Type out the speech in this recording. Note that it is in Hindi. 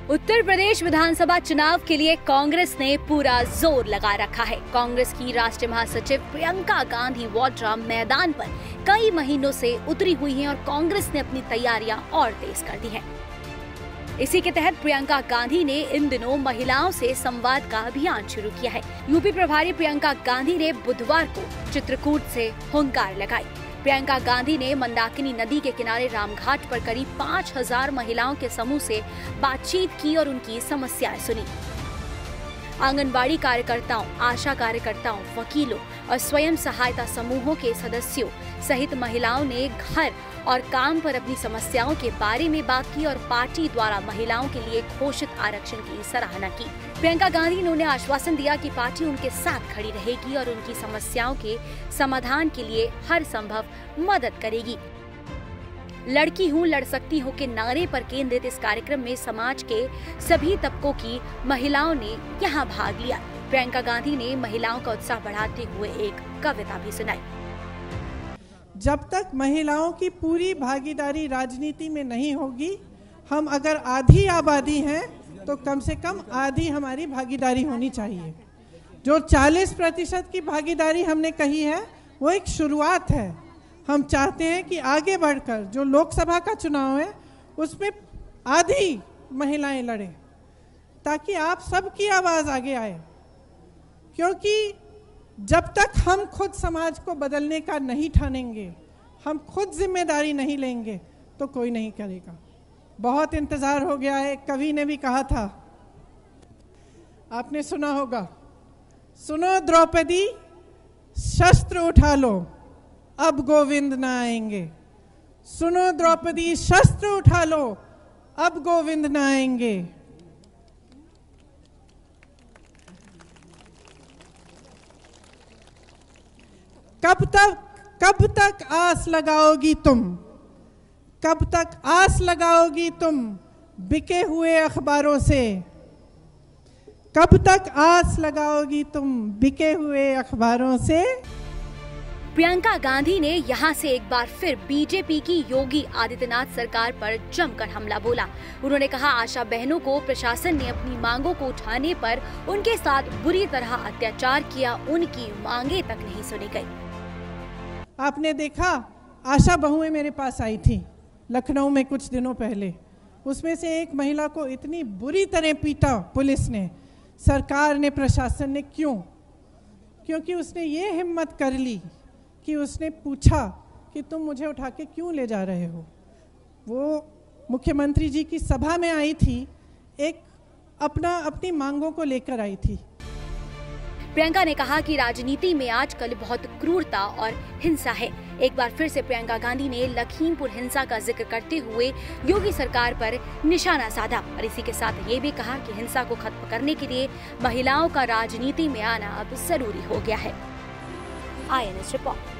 उत्तर प्रदेश विधानसभा चुनाव के लिए कांग्रेस ने पूरा जोर लगा रखा है। कांग्रेस की राष्ट्रीय महासचिव प्रियंका गांधी वाड्रा मैदान पर कई महीनों से उतरी हुई हैं और कांग्रेस ने अपनी तैयारियां और तेज कर दी हैं। इसी के तहत प्रियंका गांधी ने इन दिनों महिलाओं से संवाद का अभियान शुरू किया है। यूपी प्रभारी प्रियंका गांधी ने बुधवार को चित्रकूट से हुंकार लगाई। प्रियंका गांधी ने मंदाकिनी नदी के किनारे रामघाट पर करीब 5000 महिलाओं के समूह से बातचीत की और उनकी समस्याएं सुनी। आंगनबाड़ी कार्यकर्ताओं, आशा कार्यकर्ताओं, वकीलों और स्वयं सहायता समूहों के सदस्यों सहित महिलाओं ने घर और काम पर अपनी समस्याओं के बारे में बात की और पार्टी द्वारा महिलाओं के लिए घोषित आरक्षण की सराहना की। प्रियंका गांधी ने उन्हें आश्वासन दिया कि पार्टी उनके साथ खड़ी रहेगी और उनकी समस्याओं के समाधान के लिए हर संभव मदद करेगी। लड़की हूँ लड़ सकती हूँ के नारे पर केंद्रित इस कार्यक्रम में समाज के सभी तबकों की महिलाओं ने यहाँ भाग लिया। प्रियंका गांधी ने महिलाओं का उत्साह बढ़ाते हुए एक कविता भी सुनाई। जब तक महिलाओं की पूरी भागीदारी राजनीति में नहीं होगी, हम अगर आधी आबादी हैं तो कम से कम आधी हमारी भागीदारी होनी चाहिए। जो 40% की भागीदारी हमने कही है वो एक शुरुआत है। हम चाहते हैं कि आगे बढ़कर जो लोकसभा का चुनाव है उसमें आधी महिलाएं लड़ें, ताकि आप सबकी आवाज़ आगे आए। क्योंकि जब तक हम खुद समाज को बदलने का नहीं ठानेंगे, हम खुद जिम्मेदारी नहीं लेंगे, तो कोई नहीं करेगा। बहुत इंतज़ार हो गया है। कवि ने भी कहा था, आपने सुना होगा, सुनो द्रौपदी शस्त्र उठा लो, अब गोविंद न आएंगे। सुनो द्रौपदी शस्त्र उठा लो, अब गोविंद न आएंगे। कब तक आस लगाओगी तुम, कब तक आस लगाओगी तुम बिके हुए अखबारों से, कब तक आस लगाओगी तुम बिके हुए अखबारों से। प्रियंका गांधी ने यहां से एक बार फिर बीजेपी की योगी आदित्यनाथ सरकार पर जमकर हमला बोला। उन्होंने कहा, आशा बहनों को प्रशासन ने अपनी मांगों को उठाने पर उनके साथ बुरी तरह अत्याचार किया, उनकी मांगे तक नहीं सुनी गई। आपने देखा, आशा बहुएं मेरे पास आई थी लखनऊ में कुछ दिनों पहले। उसमें से एक महिला को इतनी बुरी तरह पीटा पुलिस ने, सरकार ने, प्रशासन ने। क्यों? क्योंकि उसने ये हिम्मत कर ली कि उसने पूछा कि तुम मुझे उठा के क्यों ले जा रहे हो। वो मुख्यमंत्री जी की सभा में आई थी, एक अपनी मांगों को लेकर आई थी। प्रियंका ने कहा कि राजनीति में आजकल बहुत क्रूरता और हिंसा है। एक बार फिर से प्रियंका गांधी ने लखीमपुर हिंसा का जिक्र करते हुए योगी सरकार पर निशाना साधा और इसी के साथ ये भी कहा कि हिंसा को खत्म करने के लिए महिलाओं का राजनीति में आना अब जरूरी हो गया है। INS report.